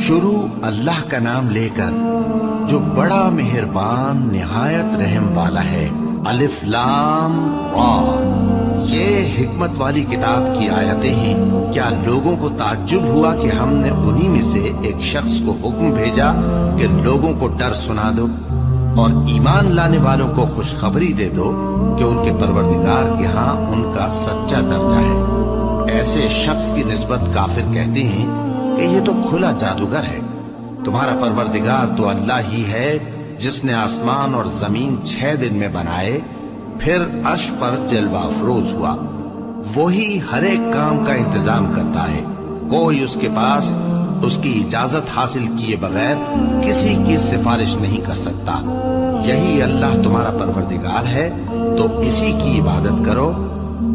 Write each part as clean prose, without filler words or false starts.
شروع اللہ کا نام لے کر جو بڑا مہربان نہایت رحم والا ہے۔ الف لام را، یہ حکمت والی کتاب کی آیتیں ہیں۔ کیا لوگوں کو تعجب ہوا کہ ہم نے انہی میں سے ایک شخص کو حکم بھیجا کہ لوگوں کو ڈر سنا دو اور ایمان لانے والوں کو خوشخبری دے دو کہ ان کے پروردگار کے ہاں ان کا سچا درجہ ہے۔ ایسے شخص کی نسبت کافر کہتے ہیں کہ یہ تو کھلا جادوگر ہے۔ تمہارا پروردگار تو اللہ ہی ہے جس نے آسمان اور زمین 6 دن میں بنائے، پھر عرش پر جلوہ افروز ہوا۔ وہی ہر ایک کام کا انتظام کرتا ہے، کوئی اس کے پاس اس کی اجازت حاصل کیے بغیر کسی کی سفارش نہیں کر سکتا۔ یہی اللہ تمہارا پروردگار ہے تو اسی کی عبادت کرو،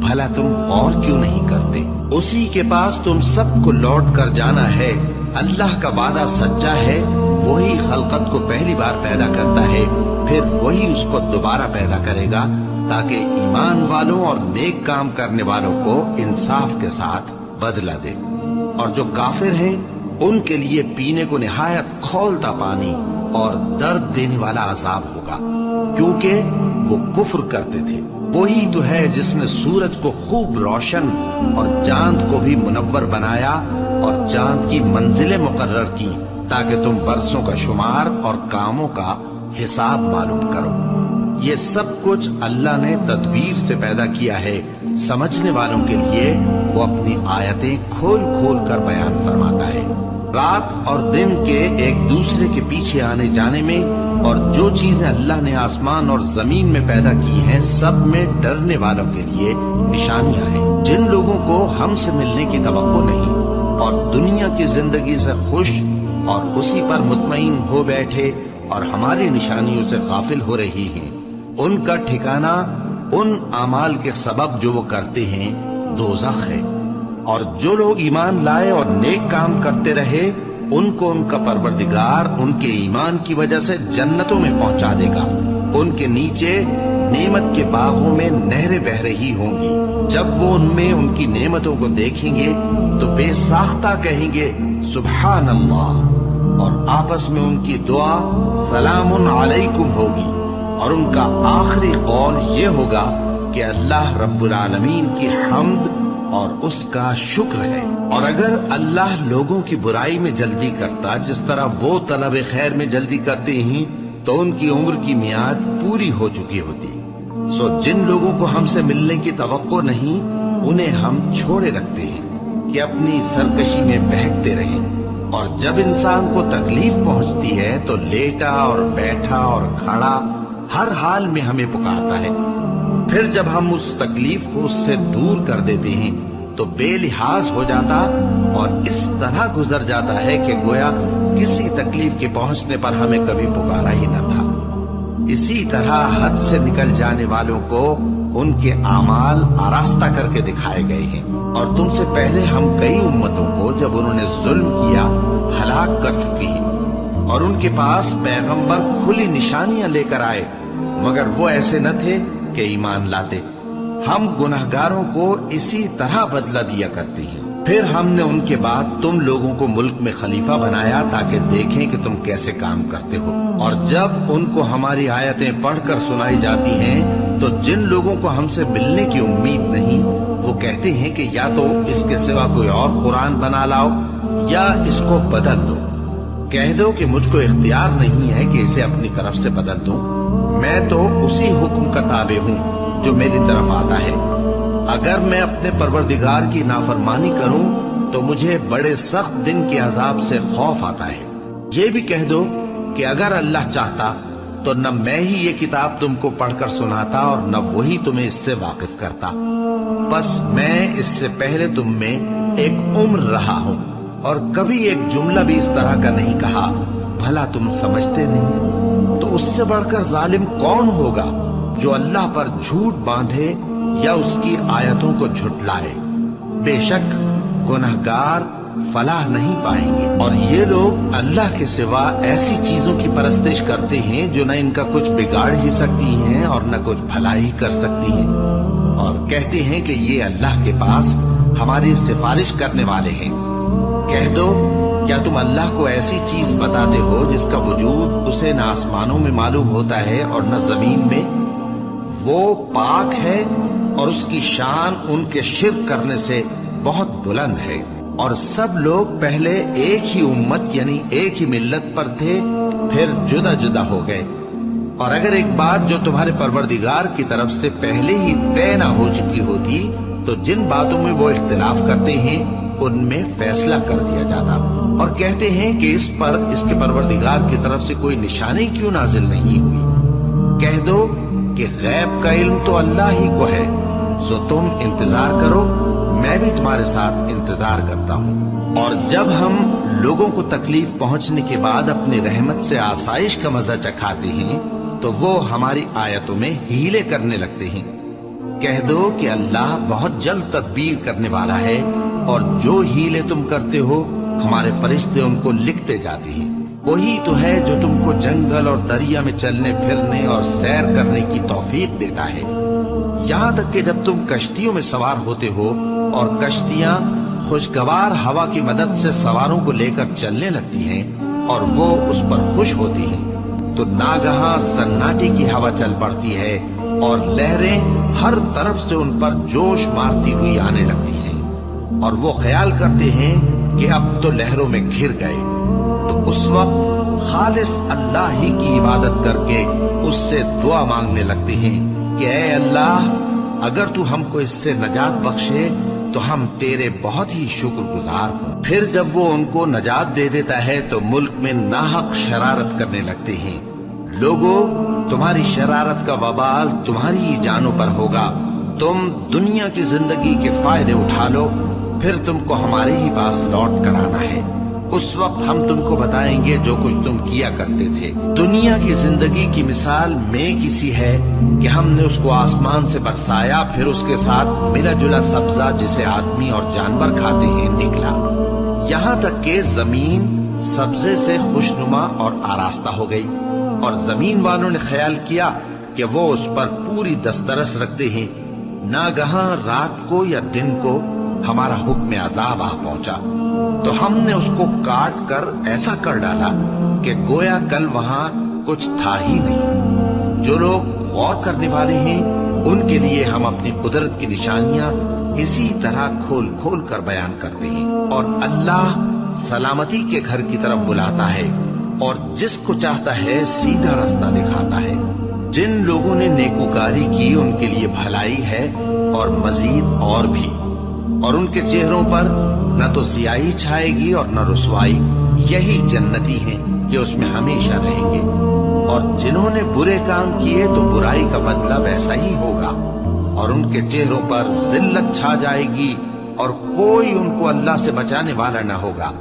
بھلا تم اور کیوں نہیں کرتے؟ اسی کے پاس تم سب کو لوٹ کر جانا ہے۔ اللہ کا وعدہ سچا ہے، وہی خلقت کو پہلی بار پیدا کرتا ہے، پھر وہی اس کو دوبارہ پیدا کرے گا تاکہ ایمان والوں اور نیک کام کرنے والوں کو انصاف کے ساتھ بدلہ دے۔ اور جو کافر ہیں ان کے لیے پینے کو نہایت کھولتا پانی اور درد دینے والا عذاب ہوگا، کیونکہ وہ کفر کرتے تھے۔ وہی تو ہے جس نے سورج کو خوب روشن اور چاند کو بھی منور بنایا اور چاند کی منزلیں مقرر کی تاکہ تم برسوں کا شمار اور کاموں کا حساب معلوم کرو۔ یہ سب کچھ اللہ نے تدبیر سے پیدا کیا ہے، سمجھنے والوں کے لیے وہ اپنی آیتیں کھول کھول کر بیان فرماتا ہے۔ رات اور دن کے ایک دوسرے کے پیچھے آنے جانے میں اور جو چیزیں اللہ نے آسمان اور زمین میں پیدا کی ہیں سب میں ڈرنے والوں کے لیے نشانیاں ہیں۔ جن لوگوں کو ہم سے ملنے کی توقع نہیں اور دنیا کی زندگی سے خوش اور اسی پر مطمئن ہو بیٹھے اور ہماری نشانیوں سے غافل ہو رہی ہیں، ان کا ٹھکانہ ان اعمال کے سبب جو وہ کرتے ہیں دوزخ ہے۔ اور جو لوگ ایمان لائے اور نیک کام کرتے رہے ان کو ان کا پروردگار ان کے ایمان کی وجہ سے جنتوں میں پہنچا دے گا۔ ان کے نیچے نعمت کے باغوں میں نہریں بہہ رہی ہوں گی۔ جب وہ ان میں ان کی نعمتوں کو دیکھیں گے تو بے ساختہ کہیں گے سبحان اللہ، اور آپس میں ان کی دعا سلام علیکم ہوگی، اور ان کا آخری قول یہ ہوگا کہ اللہ رب العالمین کی حمد اور اس کا شکر ہے۔ اور اگر اللہ لوگوں کی برائی میں جلدی کرتا جس طرح وہ طلب خیر میں جلدی کرتے ہیں تو ان کی عمر کی میعاد پوری ہو چکی ہوتی۔ سو جن لوگوں کو ہم سے ملنے کی توقع نہیں انہیں ہم چھوڑے رکھتے ہیں کہ اپنی سرکشی میں بہکتے رہیں، اور جب انسان کو تکلیف پہنچتی ہے تو لیٹا اور بیٹھا اور کھڑا ہر حال میں ہمیں پکارتا ہے۔ پھر جب ہم اس تکلیف کو اس سے دور کر دیتے ہیں تو بے لحاظ ہو جاتا اور اس طرح گزر جاتا ہے کہ گویا کسی تکلیف کے پہنچنے پر ہمیں کبھی پکارا ہی نہ تھا۔ اسی طرح حد سے نکل جانے والوں کو ان کے اعمال آراستہ کر کے دکھائے گئے ہیں، اور تم سے پہلے ہم کئی امتوں کو جب انہوں نے ظلم کیا ہلاک کر چکی ہیں، اور ان کے پاس پیغمبر کھلی نشانیاں لے کر آئے مگر وہ ایسے نہ تھے کہ ایمان لاتے۔ ہم گناہگاروں کو اسی طرح بدلہ دیا کرتے ہیں۔ پھر ہم نے ان کے بعد تم لوگوں کو ملک میں خلیفہ بنایا تاکہ دیکھیں کہ تم کیسے کام کرتے ہو، اور جب ان کو ہماری آیتیں پڑھ کر سنائی جاتی ہیں تو جن لوگوں کو ہم سے ملنے کی امید نہیں وہ کہتے ہیں کہ یا تو اس کے سوا کوئی اور قرآن بنا لاؤ یا اس کو بدل دو۔ کہہ دو کہ مجھ کو اختیار نہیں ہے کہ اسے اپنی طرف سے بدل دوں، میں تو اسی حکم کا تابع ہوں جو میری طرف آتا ہے۔ اگر میں اپنے پروردگار کی نافرمانی کروں تو مجھے بڑے سخت دن کے عذاب سے خوف آتا ہے۔ یہ بھی کہہ دو کہ اگر اللہ چاہتا تو نہ میں ہی یہ کتاب تم کو پڑھ کر سناتا اور نہ وہی تمہیں اس سے واقف کرتا۔ بس میں اس سے پہلے تم میں ایک عمر رہا ہوں اور کبھی ایک جملہ بھی اس طرح کا نہیں کہا، بھلا تم سمجھتے نہیں؟ تو اس سے بڑھ کر ظالم کون ہوگا جو اللہ پر جھوٹ باندھے یا اس کی آیتوں کو جھٹلائے؟ بے شک گنہگار فلاح نہیں پائیں گے۔ اور یہ لوگ اللہ کے سوا ایسی چیزوں کی پرستش کرتے ہیں جو نہ ان کا کچھ بگاڑ ہی سکتی ہیں اور نہ کچھ بھلائی کر سکتی ہیں، اور کہتے ہیں کہ یہ اللہ کے پاس ہماری سفارش کرنے والے ہیں۔ کہہ دو کیا تم اللہ کو ایسی چیز بتاتے ہو جس کا وجود اسے نہ آسمانوں میں معلوم ہوتا ہے اور نہ زمین میں؟ وہ پاک ہے اور اس کی شان ان کے شرک کرنے سے بہت بلند ہے۔ اور سب لوگ پہلے ایک ہی امت یعنی ایک ہی ملت پر تھے، پھر جدا جدا ہو گئے۔ اور اگر ایک بات جو تمہارے پروردگار کی طرف سے پہلے ہی طے نہ ہو چکی ہوتی تو جن باتوں میں وہ اختلاف کرتے ہیں ان میں فیصلہ کر دیا جاتا۔ اور کہتے ہیں کہ اس پر اس کے پروردگار کی طرف سے کوئی نشانی کیوں نازل نہیں ہوئی؟ کہہ دو کہ غیب کا علم تو اللہ ہی کو ہے، سو تم انتظار کرو، میں بھی تمہارے ساتھ انتظار کرتا ہوں۔ اور جب ہم لوگوں کو تکلیف پہنچنے کے بعد اپنی رحمت سے آسائش کا مزہ چکھاتے ہیں تو وہ ہماری آیتوں میں ہیلے کرنے لگتے ہیں۔ کہہ دو کہ اللہ بہت جلد تدبیر کرنے والا ہے، اور جو ہیلے تم کرتے ہو ہمارے فرشتے ان کو لکھتے جاتے ہیں۔ وہی تو ہے جو تم کو جنگل اور دریا میں چلنے پھرنے اور سیر کرنے کی توفیق دیتا ہے، یہاں تک کہ جب تم کشتیوں میں سوار ہوتے ہو اور کشتیاں خوشگوار ہوا کی مدد سے سواروں کو لے کر چلنے لگتی ہیں اور وہ اس پر خوش ہوتی ہیں، تو ناگہاں سناٹے کی ہوا چل پڑتی ہے اور لہریں ہر طرف سے ان پر جوش مارتی ہوئی آنے لگتی ہیں، اور وہ خیال کرتے ہیں کہ اب تو لہروں میں گھر گئے۔ تو اس وقت خالص اللہ ہی کی عبادت کر کے اس سے دعا مانگنے لگتے ہیں کہ اے اللہ، اگر تو ہم کو اس سے نجات بخشے تو ہم تیرے بہت ہی شکر گزار ہوں۔ پھر جب وہ ان کو نجات دے دیتا ہے تو ملک میں ناحق شرارت کرنے لگتے ہیں۔ لوگوں، تمہاری شرارت کا وبال تمہاری ہی جانوں پر ہوگا۔ تم دنیا کی زندگی کے فائدے اٹھا لو، پھر تم کو ہمارے ہی پاس لوٹ کر آنا ہے۔ اس وقت ہم تم کو بتائیں گے جو کچھ تم کیا کرتے تھے۔ دنیا کی زندگی کی مثال میں کسی ہے کہ ہم نے اس کو آسمان سے برسایا، پھر اس کے ساتھ ملا جلا سبزہ جسے آدمی اور جانور کھاتے ہیں نکلا، یہاں تک کہ زمین سبزے سے خوشنما اور آراستہ ہو گئی، اور زمین والوں نے خیال کیا کہ وہ اس پر پوری دسترس رکھتے ہیں۔ ناگہاں رات کو یا دن کو ہمارا حکم عذاب آ پہنچا تو ہم نے اس کو کاٹ کر ایسا کر ڈالا کہ گویا کل وہاں کچھ تھا ہی نہیں۔ جو لوگ غور کرنے والے ہیں ان کے لیے ہم اپنی قدرت کی نشانیاں اسی طرح کھول کھول کر بیان کرتے ہیں۔ اور اللہ سلامتی کے گھر کی طرف بلاتا ہے اور جس کو چاہتا ہے سیدھا راستہ دکھاتا ہے۔ جن لوگوں نے نیکوکاری کی ان کے لیے بھلائی ہے اور مزید اور بھی، اور ان کے چہروں پر نہ تو سیاہی چھائے گی اور نہ رسوائی، یہی جنتی ہیں جو اس میں ہمیشہ رہیں گے۔ اور جنہوں نے برے کام کیے تو برائی کا بدلہ ویسا ہی ہوگا، اور ان کے چہروں پر ذلت چھا جائے گی اور کوئی ان کو اللہ سے بچانے والا نہ ہوگا۔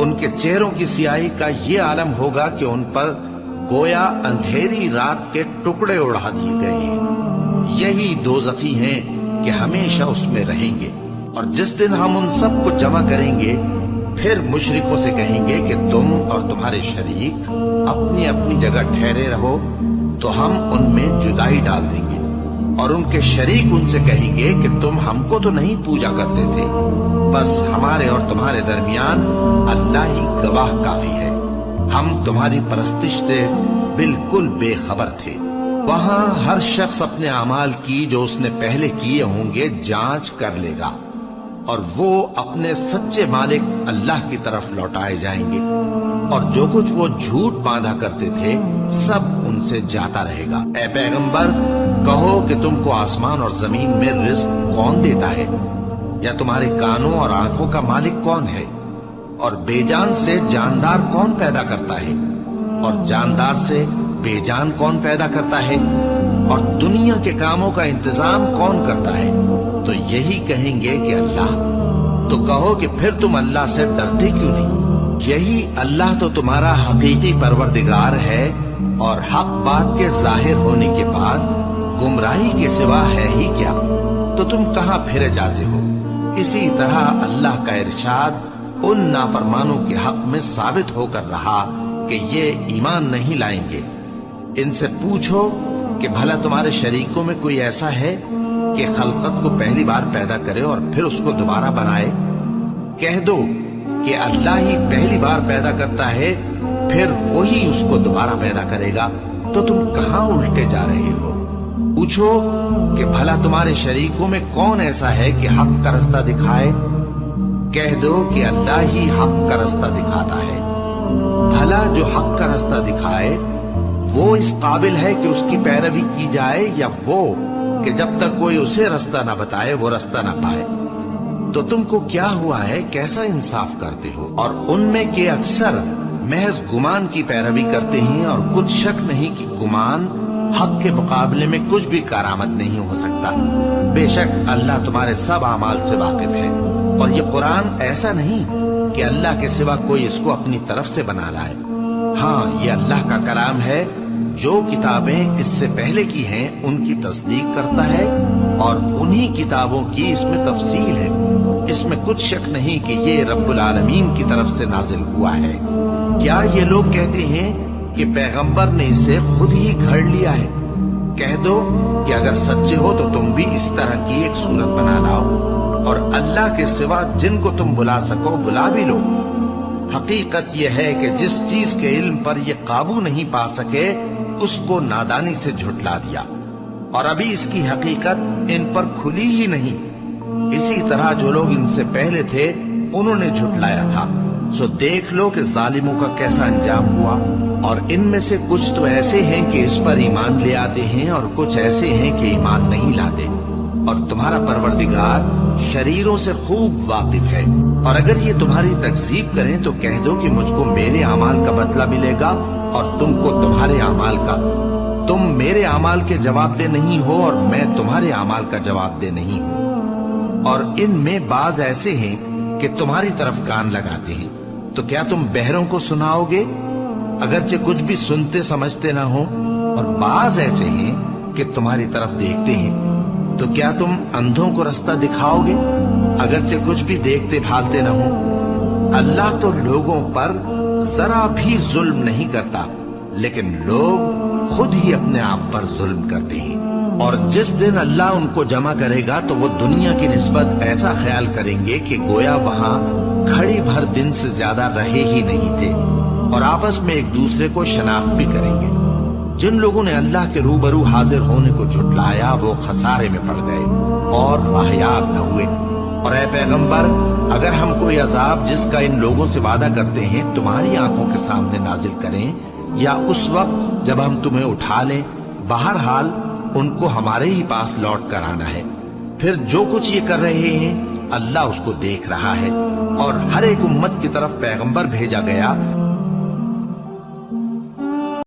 ان کے چہروں کی سیاہی کا یہ عالم ہوگا کہ ان پر گویا اندھیری رات کے ٹکڑے اڑا دیے گئے ہیں۔ یہی دوزخی ہیں کہ ہمیشہ اس میں رہیں گے۔ اور جس دن ہم ان سب کو جمع کریں گے پھر مشرکوں سے کہیں گے کہ تم اور تمہارے شریک اپنی اپنی جگہ ٹھہرے رہو تو ہم ان میں جدائی ڈال دیں گے، اور ان کے شریک ان سے کہیں گے کہ تم ہم کو تو نہیں پوجا کرتے تھے، بس ہمارے اور تمہارے درمیان اللہ ہی گواہ کافی ہے، ہم تمہاری پرستش سے بالکل بے خبر تھے۔ وہاں ہر شخص اپنے اعمال کی جو اس نے پہلے کیے ہوں گے جانچ کر لے گا، اور وہ اپنے سچے مالک اللہ کی طرف لوٹائے جائیں گے، اور جو کچھ وہ جھوٹ باندھا کرتے تھے سب ان سے جاتا رہے گا۔ اے پیغمبر، کہو کہ تم کو آسمان اور زمین میں رزق کون دیتا ہے، یا تمہارے کانوں اور آنکھوں کا مالک کون ہے، اور بے جان سے جاندار کون پیدا کرتا ہے، اور جاندار سے بے جان کون پیدا کرتا ہے، اور دنیا کے کاموں کا انتظام کون کرتا ہے؟ تو یہی کہیں گے کہ اللہ۔ تو کہو کہ پھر تم اللہ سے ڈرتے کیوں نہیں؟ یہی اللہ تو تمہارا حقیقی پروردگار ہے، اور حق بات کے ظاہر ہونے کے بعد گمراہی کے سوا ہے ہی کیا؟ تو تم کہاں پھرے جاتے ہو؟ اسی طرح اللہ کا ارشاد ان نافرمانوں کے حق میں ثابت ہو کر رہا کہ یہ ایمان نہیں لائیں گے۔ ان سے پوچھو کہ بھلا تمہارے شریکوں میں کوئی ایسا ہے کہ خلقت کو پہلی بار پیدا کرے اور پھر اس کو دوبارہ بنائے؟ کہہ دو کہ اللہ ہی پہلی بار پیدا کرتا ہے پھر وہی اس کو دوبارہ پیدا کرے گا، تو تم کہاں الٹے جا رہے ہو؟ پوچھو کہ بھلا تمہارے شریکوں میں کون ایسا ہے کہ حق کا رستہ دکھائے؟ کہہ دو کہ اللہ ہی حق کا رستہ دکھاتا ہے۔ بھلا جو حق کا رستہ دکھائے وہ اس قابل ہے کہ اس کی پیروی کی جائے، یا وہ کہ جب تک کوئی اسے رستہ نہ بتائے وہ رستہ نہ پائے؟ تو تم کو کیا ہوا ہے؟ کیسا انصاف کرتے ہو؟ اور ان میں کے اکثر محض گمان کی پیروی کرتے ہیں، اور کچھ شک نہیں کہ گمان حق کے مقابلے میں کچھ بھی کارآمد نہیں ہو سکتا۔ بے شک اللہ تمہارے سب اعمال سے واقف ہے، اور یہ قرآن ایسا نہیں کہ اللہ کے سوا کوئی اس کو اپنی طرف سے بنا لائے۔ ہاں، یہ اللہ کا کلام ہے، جو کتابیں اس سے پہلے کی ہیں ان کی تصدیق کرتا ہے، اور انہی کتابوں کی اس میں تفصیل ہے۔ اس میں کچھ شک نہیں کہ یہ رب العالمین کی طرف سے نازل ہوا ہے۔ کیا یہ لوگ کہتے ہیں کہ پیغمبر نے اسے خود ہی گھڑ لیا ہے؟ کہہ دو کہ اگر سچے ہو تو تم بھی اس طرح کی ایک صورت بنا لاؤ، اور اللہ کے سوا جن کو تم بلا سکو بلا بھی لو۔ حقیقت یہ ہے کہ جس چیز کے علم پر یہ قابو نہیں پا سکے اس کو نادانی سے جھٹلا دیا، اور ابھی اس کی حقیقت ان پر کھلی ہی نہیں۔ اسی طرح جو لوگ ان سے پہلے تھے انہوں نے جھٹلایا تھا، سو دیکھ لو کہ ظالموں کا کیسا انجام ہوا۔ اور ان میں سے کچھ تو ایسے ہیں کہ اس پر ایمان لے آتے ہیں، اور کچھ ایسے ہیں کہ ایمان نہیں لاتے، اور تمہارا پروردگار شریروں سے خوب واقف ہے۔ اور اگر یہ تمہاری تکذیب کریں تو کہہ دو کہ مجھ کو میرے اعمال کا بدلہ ملے گا، اور تم کو تمہارے اعمال کا۔ تم میرے اعمال کے جواب دہ نہیں ہو، اور میں تمہارے اعمال کا جواب دہ نہیں ہوں۔ اور ان میں بعض ایسے ہیں کہ تمہاری طرف کان لگاتے ہیں، تو کیا تم بہروں کو سناؤ گے اگرچہ کچھ بھی سنتے سمجھتے نہ ہو؟ اور بعض ایسے ہیں کہ تمہاری طرف دیکھتے ہیں، تو کیا تم اندھوں کو رستہ دکھاؤ گے اگرچہ کچھ بھی دیکھتے بھالتے نہ ہو؟ اللہ تو لوگوں پر ذرا بھی ظلم نہیں کرتا، لیکن لوگ خود ہی اپنے آپ پر ظلم کرتے ہیں۔ اور جس دن اللہ ان کو جمع کرے گا تو وہ دنیا کی نسبت ایسا خیال کریں گے کہ گویا وہاں گھڑی بھر دن سے زیادہ رہے ہی نہیں تھے، اور آپس میں ایک دوسرے کو شناخت بھی کریں گے۔ جن لوگوں نے اللہ کے روبرو حاضر ہونے کو جھٹلایا وہ خسارے میں پڑ گئے اور راہیاب نہ ہوئے۔ اور اے پیغمبر، اگر ہم کوئی عذاب جس کا ان لوگوں سے وعدہ کرتے ہیں تمہاری آنکھوں کے سامنے نازل کریں، یا اس وقت جب ہم تمہیں اٹھا لیں، بہرحال ان کو ہمارے ہی پاس لوٹ کر آنا ہے۔ پھر جو کچھ یہ کر رہے ہیں اللہ اس کو دیکھ رہا ہے، اور ہر ایک امت کی طرف پیغمبر بھیجا گیا